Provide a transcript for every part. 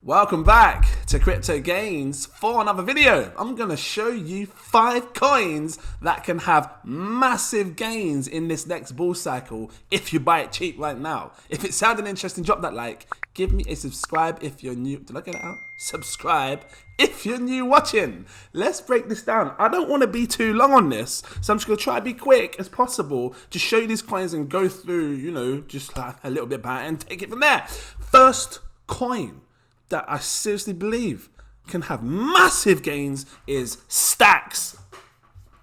Welcome back to Crypto Gains for another video. I'm going to show you 5 coins that can have massive gains in this next bull cycle if you buy it cheap right now. If it sounded interesting, drop that like. Give me a subscribe if you're new. Did I get it out? Subscribe if you're new watching. Let's break this down. I don't want to be too long on this, so I'm just going to try to be quick as possible to show you these coins and go through, just like a little bit about it and take it from there. First coin that I seriously believe can have massive gains is Stacks.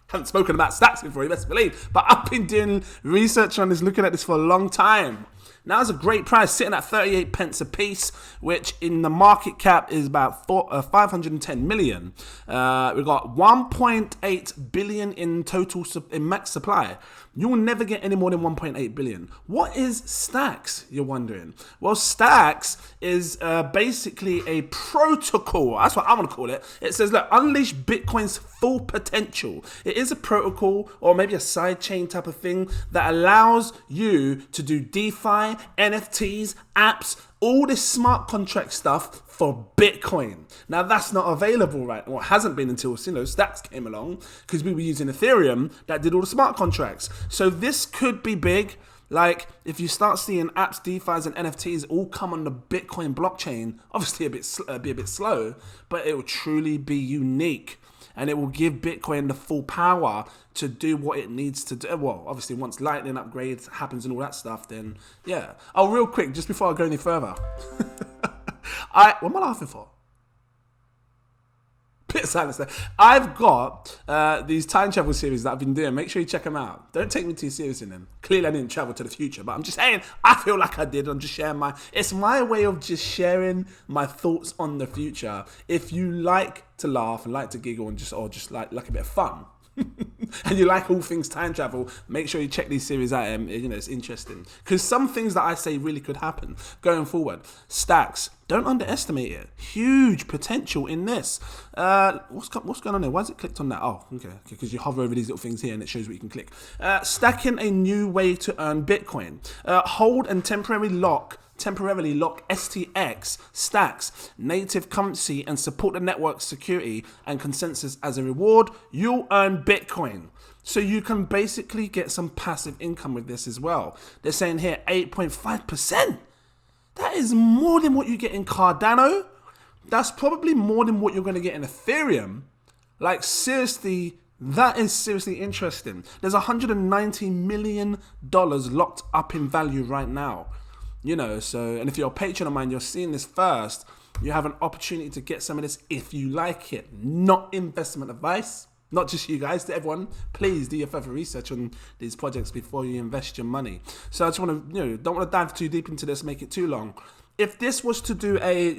Haven't spoken about Stacks before, you best believe, but I've been doing research on this, looking at this for a long time. Now it's a great price, sitting at 38 pence a piece, which in the market cap is about 510 million. We've got 1.8 billion in total in max supply. You will never get any more than 1.8 billion. What is Stacks, you're wondering? Well, Stacks is basically a protocol. That's what I want to call it. It says, look, unleash Bitcoin's full potential. It is a protocol or maybe a side chain type of thing that allows you to do DeFi, NFTs, apps, all this smart contract stuff for Bitcoin. Now that's not available right, or hasn't been until Stacks came along, because we were using Ethereum that did all the smart contracts. So this could be big. Like if you start seeing apps, DeFis, and NFTs all come on the Bitcoin blockchain, obviously be a bit slow, but it will truly be unique. And it will give Bitcoin the full power to do what it needs to do. Well, obviously, once Lightning upgrades happens and all that stuff, then yeah. Oh, real quick, just before I go any further. What am I laughing for? Bit of silence there. I've got these time travel series that I've been doing. Make sure you check them out. Don't take me too serious in them. Clearly, I didn't travel to the future, but I'm just saying, I feel like I did. I'm just sharing it's my way of just sharing my thoughts on the future. If you like to laugh and like to giggle and just like a bit of fun, and you like all things time travel, make sure you check these series out. It's interesting because some things that I say really could happen going forward. Stacks, don't underestimate it. Huge potential in this. What's going on there? Why is it clicked on that? Oh, okay, because you hover over these little things here and it shows what you can click. Stacking, a new way to earn Bitcoin. Hold and temporarily lock STX, Stacks, native currency, and support the network's security and consensus as a reward. You'll earn Bitcoin. So you can basically get some passive income with this as well. They're saying here 8.5%. That is more than what you get in Cardano. That's probably more than what you're going to get in Ethereum. Like seriously, that is seriously interesting. There's $190 million locked up in value right now. And if you're a patron of mine, you're seeing this first. You have an opportunity to get some of this if you like it. Not investment advice. Not just you guys, to everyone. Please do your further research on these projects before you invest your money. So I just want to, don't want to dive too deep into this, make it too long. If this was to do a,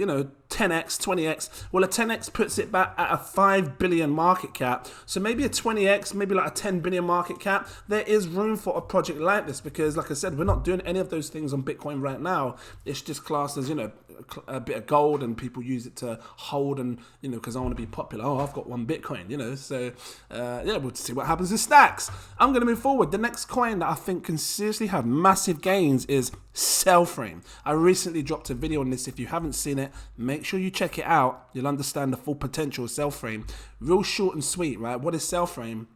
10x, 20x, well, a 10x puts it back at a 5 billion market cap. So maybe a 20x, maybe like a 10 billion market cap. There is room for a project like this because, like I said, we're not doing any of those things on Bitcoin right now. It's just classed as, a bit of gold, and people use it to hold and, because I want to be popular. Oh, I've got one Bitcoin, So, we'll see what happens with Stacks. I'm going to move forward. The next coin that I think can seriously have massive gains is Cellframe. I recently dropped a video on this. If you haven't seen it, make sure you check it out. You'll understand the full potential of Cellframe. Real short and sweet, right? What is Cellframe?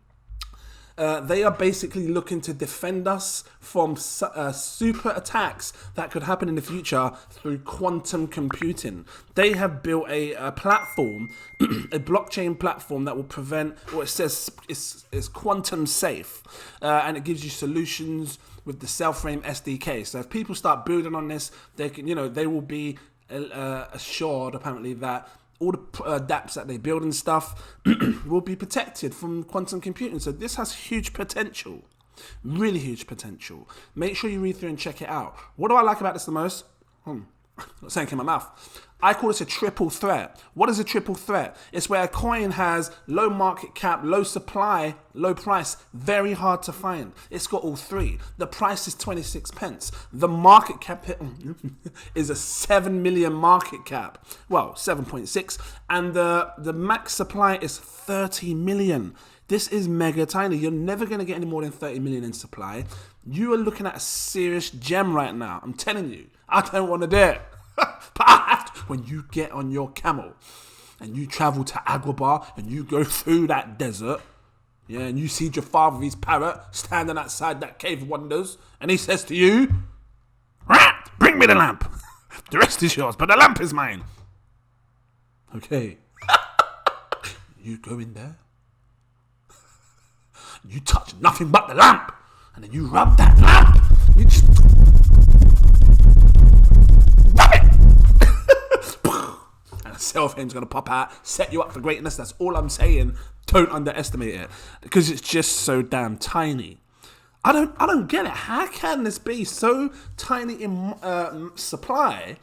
They are basically looking to defend us from super attacks that could happen in the future through quantum computing. They have built a platform, a blockchain platform that will prevent, or it says it's quantum safe, and it gives you solutions with the Cellframe SDK. So if people start building on this, they can, they will be assured apparently that all the dApps that they build and stuff will be protected from quantum computing. So this has huge potential, really huge potential. Make sure you read through and check it out. What do I like about this the most? Not saying in my mouth. I call this a triple threat. What is a triple threat? It's where a coin has low market cap, low supply, low price, very hard to find. It's got all three. The price is 26 pence. The market cap is a 7 million market cap. Well, 7.6. And the max supply is 30 million. This is mega tiny. You're never going to get any more than 30 million in supply. You are looking at a serious gem right now. I'm telling you. I don't want to do it. When you get on your camel and you travel to Agrabah and you go through that desert, yeah, and you see Jafar with his parrot standing outside that cave of wonders, and he says to you, "Rat, bring me the lamp. The rest is yours, but the lamp is mine." Okay. You go in there. You touch nothing but the lamp, and then you rub that lamp. You just rub it, and a Cellframe's gonna pop out, set you up for greatness. That's all I'm saying. Don't underestimate it, because it's just so damn tiny. I don't get it. How can this be so tiny in supply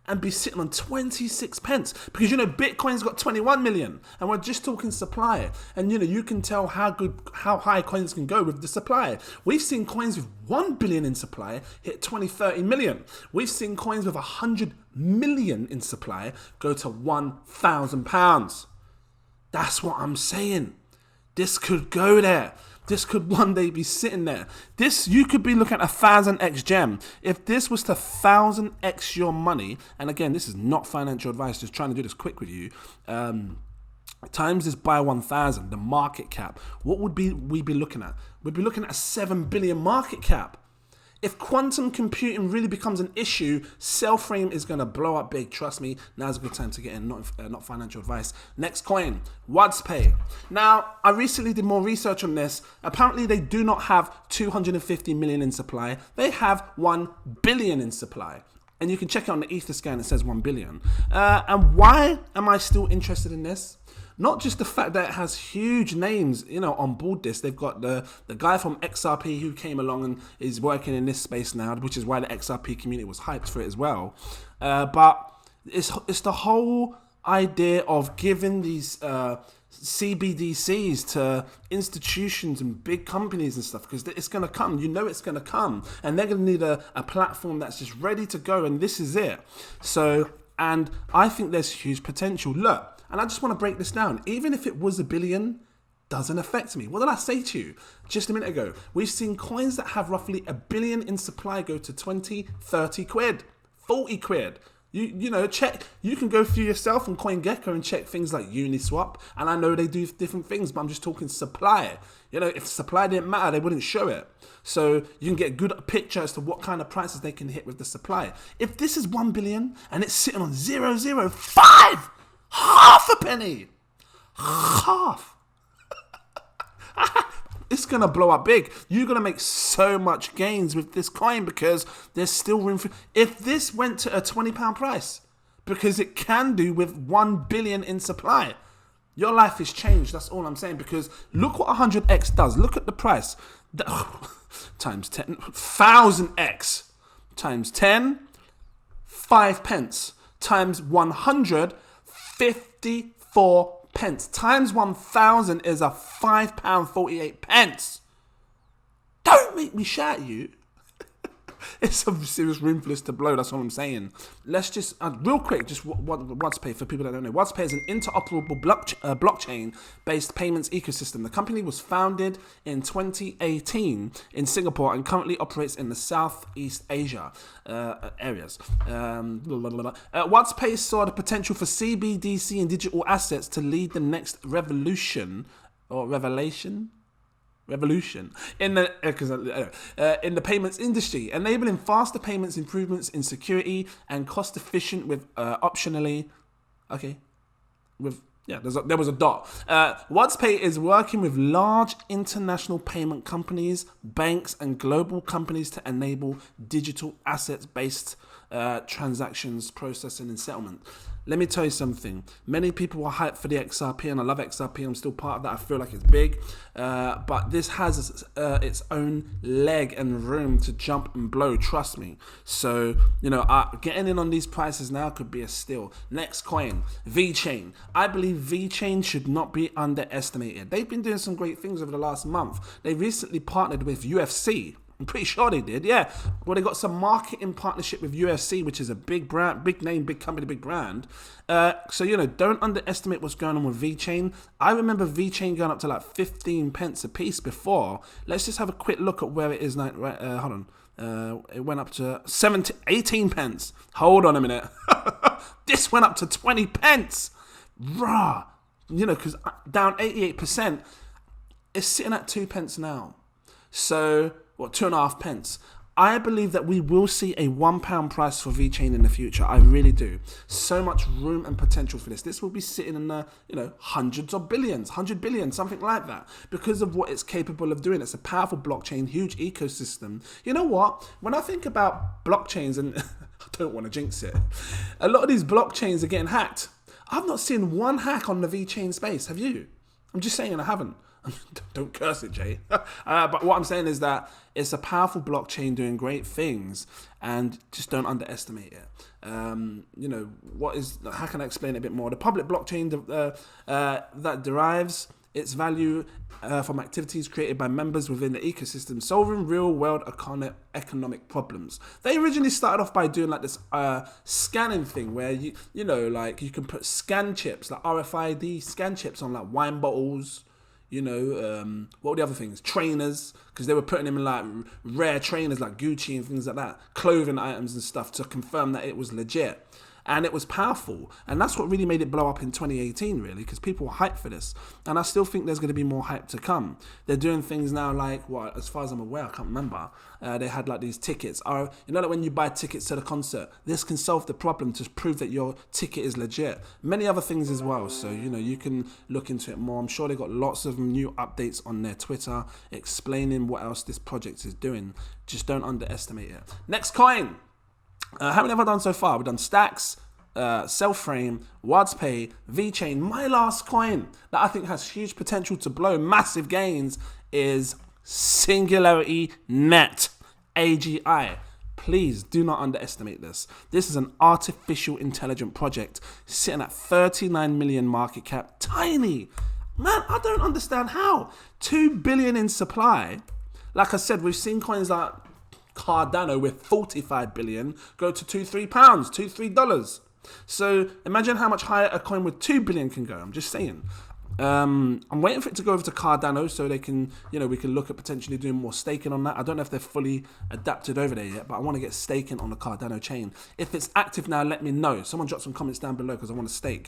and be sitting on 26 pence? Because, you know, Bitcoin's got 21 million and we're just talking supply. And, you know, you can tell how high coins can go with the supply. We've seen coins with 1 billion in supply hit 20, 30 million. We've seen coins with 100 million in supply go to £1,000. That's what I'm saying. This could go there. This could one day be sitting there. This, you could be looking at 1000x gem. If this was to 1000x your money, and again, this is not financial advice, just trying to do this quick with you, times this by 1000, the market cap, what would we be looking at? We'd be looking at a 7 billion market cap. If quantum computing really becomes an issue, Cellframe is going to blow up big. Trust me, now's a good time to get in, not financial advice. Next coin, Whatspay. Now, I recently did more research on this. Apparently, they do not have 250 million in supply. They have 1 billion in supply. And you can check it on the Etherscan, it says 1 billion. And why am I still interested in this? Not just the fact that it has huge names, you know, on board this. They've got the guy from Xrp who came along and is working in this space now, which is why the Xrp community was hyped for it as well. But it's the whole idea of giving these CBDCs to institutions and big companies and stuff, because it's going to come. You know it's going to come. And they're going to need a platform that's just ready to go, and this is it. So, and I think there's huge potential. Look. And I just want to break this down. Even if it was 1 billion, doesn't affect me. What did I say to you just a minute ago? We've seen coins that have roughly 1 billion in supply go to 20, 30 quid, 40 quid. You know, check. You can go through yourself on CoinGecko and check things like Uniswap. And I know they do different things, but I'm just talking supply. You know, if supply didn't matter, they wouldn't show it. So you can get a good picture as to what kind of prices they can hit with the supply. If this is 1 billion and it's sitting on 0.005, half a penny. Half. It's going to blow up big. You're going to make so much gains with this coin because there's still room for... If this went to a £20 price, because it can do with 1 billion in supply, your life is changed. That's all I'm saying. Because look what 100x does. Look at the price. Times 10. 1000x. Times 10. 5 pence. Times 100. 54 pence. Times 1,000 is a £5.48. Don't make me shout you. It's some serious room for this to blow. That's all I'm saying. Let's just, real quick, just Whatspay for people that don't know. Whatspay is an interoperable blockchain-based payments ecosystem. The company was founded in 2018 in Singapore and currently operates in the Southeast Asia areas. Whatspay saw the potential for CBDC and digital assets to lead the next revolution or revelation in the payments industry, enabling faster payments, improvements in security, and cost efficient with there was a dot. Whatspay is working with large international payment companies, banks, and global companies to enable digital assets-based transactions, processing, and settlement. Let me tell you something. Many people are hyped for the XRP, and I love XRP. I'm still part of that. I feel like it's big. But this has its own leg and room to jump and blow, trust me. So, you know, getting in on these prices now could be a steal. Next coin, VeChain. I believe VeChain should not be underestimated. They've been doing some great things over the last month. They recently partnered with UFC. I'm pretty sure they did, yeah. Well, they got some marketing partnership with UFC, which is a big brand, big name, big company, big brand. So, you know, don't underestimate what's going on with VeChain. I remember VeChain going up to like 15 pence a piece before. Let's just have a quick look at where it is now. Right, hold on. It went up to 18 pence. Hold on a minute. This went up to 20 pence. Rah. You know, because down 88%. It's sitting at 2 pence now. So, 2.5 pence. I believe that we will see a £1 price for VeChain in the future. I really do. So much room and potential for this. This will be sitting in the, hundreds of billions, 100 billion, something like that, because of what it's capable of doing. It's a powerful blockchain, huge ecosystem. You know what? When I think about blockchains, and I don't want to jinx it, a lot of these blockchains are getting hacked. I've not seen one hack on the VeChain space. Have you? I'm just saying I haven't. Don't curse it, Jay. But what I'm saying is that it's a powerful blockchain doing great things, and just don't underestimate it. How can I explain it a bit more? The public blockchain that derives its value from activities created by members within the ecosystem, solving real-world economic problems. They originally started off by doing like this scanning thing where you can put scan chips, like RFID scan chips on like wine bottles. What were the other things? Trainers, because they were putting them in like rare trainers like Gucci and things like that, clothing items and stuff to confirm that it was legit. And it was powerful. And that's what really made it blow up in 2018, really, because people were hyped for this. And I still think there's going to be more hype to come. They're doing things now like, as far as I'm aware, I can't remember. They had like these tickets. That when you buy tickets to the concert, this can solve the problem to prove that your ticket is legit. Many other things as well. So, you can look into it more. I'm sure they got lots of new updates on their Twitter explaining what else this project is doing. Just don't underestimate it. Next coin. How many have I done so far? We've done Stacks, Cellframe, Whatspay, VeChain. My last coin that I think has huge potential to blow massive gains is SingularityNET, AGI. Please do not underestimate this. This is an artificial intelligence project sitting at 39 million market cap. Tiny. Man, I don't understand how. 2 billion in supply. Like I said, we've seen coins like Cardano with 45 billion go to £2-3, $2-3. So imagine how much higher a coin with 2 billion can go. I'm just saying. I'm waiting for it to go over to Cardano so they can, we can look at potentially doing more staking on that. I don't know if they're fully adapted over there yet, but I want to get staking on the Cardano chain. If it's active now, let me know. Someone drop some comments down below because I want to stake.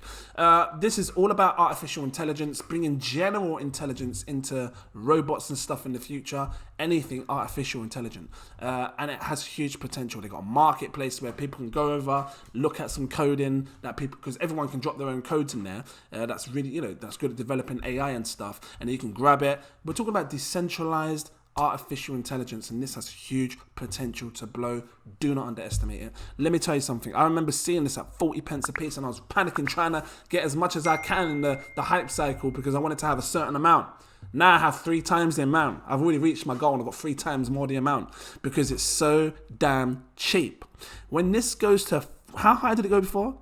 This is all about artificial intelligence, bringing general intelligence into robots and stuff in the future. Anything artificial intelligent. And it has huge potential. They got a marketplace where people can go over, look at some coding that people, because everyone can drop their own codes in there. That's really, that's good at developing AI and stuff, and you can grab it. We're talking about decentralized artificial intelligence, and this has huge potential to blow. Do not underestimate it. Let me tell you something. I remember seeing this at 40 pence a piece, and I was panicking, trying to get as much as I can in the hype cycle because I wanted to have a certain amount. Now I have 3 times the amount. I've already reached my goal and I've got 3 times more the amount because it's so damn cheap. When this goes to, how high did it go before?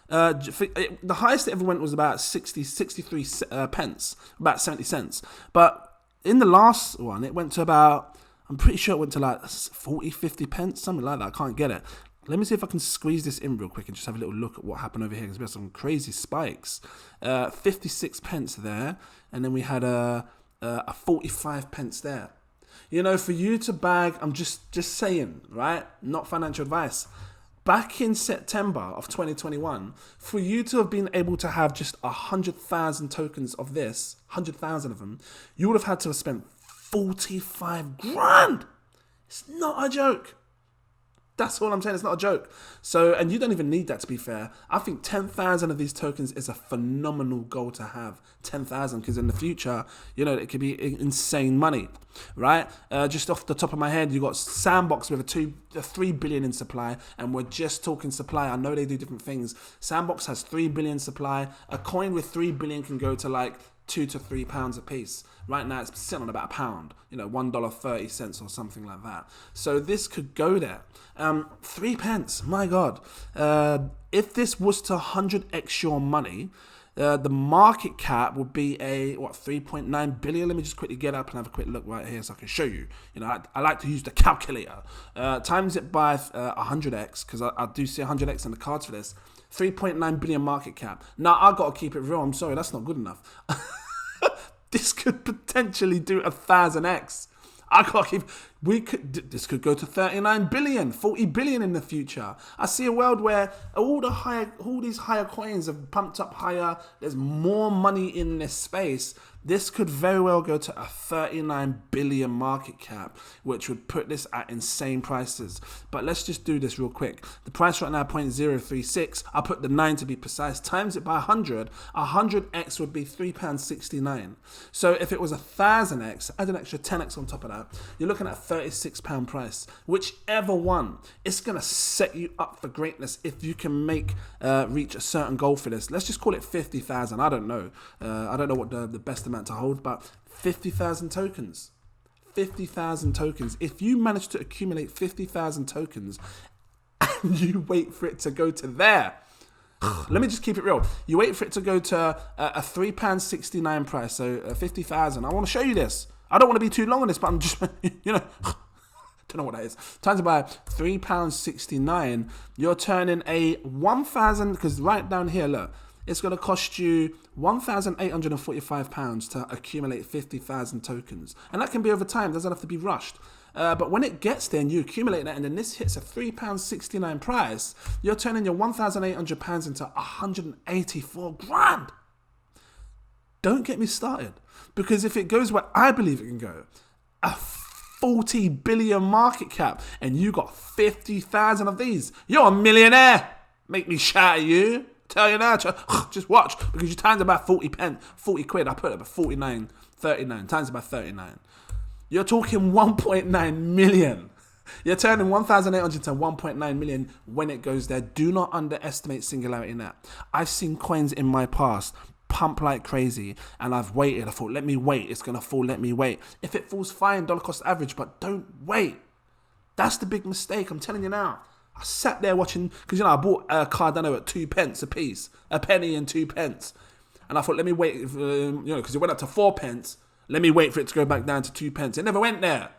The highest it ever went was about 63 pence, about 70 cents. But in the last one, it went to about, I'm pretty sure it went to like 40, 50 pence, something like that. I can't get it. Let me see if I can squeeze this in real quick and just have a little look at what happened over here, because we had some crazy spikes. 56 pence there, and then we had a 45 pence there. For you to bag, I'm just saying, right? Not financial advice. Back in September of 2021, for you to have been able to have just 100,000 tokens of this, 100,000 of them, you would have had to have spent 45 grand. It's not a joke. That's all I'm saying. It's not a joke. So, and you don't even need that, to be fair. I think 10,000 of these tokens is a phenomenal goal to have. 10,000, because in the future, it could be insane money, right? Just off the top of my head, you got Sandbox with a 3 billion in supply, and we're just talking supply. I know they do different things. Sandbox has 3 billion supply. A coin with 3 billion can go to like £2 to £3 a piece. Right now it's sitting on about £1, $1.30 or something like that. So this could go there. 3 pence, my God. If this was to 100x your money, the market cap would be 3.9 billion. Let me just quickly get up and have a quick look right here so I can show you. I like to use the calculator. Times it by 100x, because I do see 100x in the cards for this. 3.9 billion market cap. Now, I've got to keep it real. I'm sorry, that's not good enough. This could potentially do 1,000x. This could go to 39 billion, 40 billion in the future. I see a world where all these higher coins have pumped up higher. There's more money in this space. This could very well go to a 39 billion market cap, which would put this at insane prices. But let's just do this real quick. The price right now, 0.036. I'll put the 9 to be precise. Times it by 100. 100x would be £3.69. So if it was 1,000x, add an extra 10x on top of that, you're looking at a £36 price. Whichever one, it's going to set you up for greatness if you can reach a certain goal for this. Let's just call it 50,000. I don't know. I don't know what the best amount to hold, but 50,000 tokens. 50,000 tokens. If you manage to accumulate 50,000 tokens and you wait for it to go to there, let me just keep it real. You wait for it to go to a £3.69 price, so 50,000. I want to show you this. I don't want to be too long on this, but I'm just, don't know what that is. Times it by £3.69, you're turning a 1,000, because right down here, look, it's going to cost you £1,845 to accumulate 50,000 tokens. And that can be over time. It doesn't have to be rushed. But when it gets there and you accumulate that and then this hits a £3.69 price, you're turning your £1,800 into 184 grand. Don't get me started. Because if it goes where I believe it can go, a 40 billion market cap, and you got 50,000 of these, you're a millionaire. Make me shout at you. Tell you now, just watch, because you times about 40 quid. I put it about 49, 39, times about 39. You're talking 1.9 million. You're turning 1,800 to 1.9 million when it goes there. Do not underestimate SingularityNET. I've seen coins in my past pump like crazy, and I've waited. I thought, let me wait. It's going to fall. Let me wait. If it falls, fine, dollar cost average, but don't wait. That's the big mistake. I'm telling you now. I sat there watching, because I bought Cardano at 2 pence a piece, a penny and 2 pence, and I thought, let me wait, because it went up to 4 pence. Let me wait for it to go back down to 2 pence. It never went there.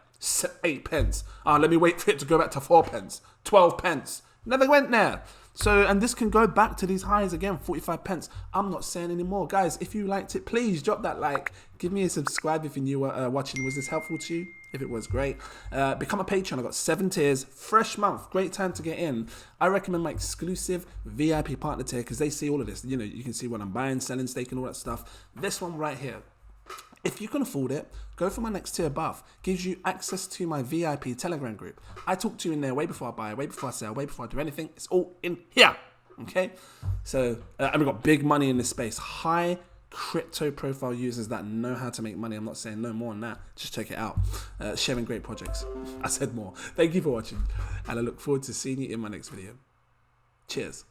8 pence. Let me wait for it to go back to 4 pence, 12 pence. Never went there. So, and this can go back to these highs again, 45 pence. I'm not saying anymore, guys. If you liked it, please drop that like. Give me a subscribe if you're new watching. Was this helpful to you? If it was, great. Become a patron. I've got 7 tiers. Fresh month. Great time to get in. I recommend my exclusive VIP partner tier because they see all of this. You can see what I'm buying, selling, staking, all that stuff. This one right here. If you can afford it, go for my next tier above. Gives you access to my VIP Telegram group. I talk to you in there way before I buy, way before I sell, way before I do anything. It's all in here. Okay? So, and we've got big money in this space. High crypto profile users that know how to make money. I'm not saying no more than that. Just check it out. Sharing great projects. I said more. Thank you for watching. And I look forward to seeing you in my next video. Cheers.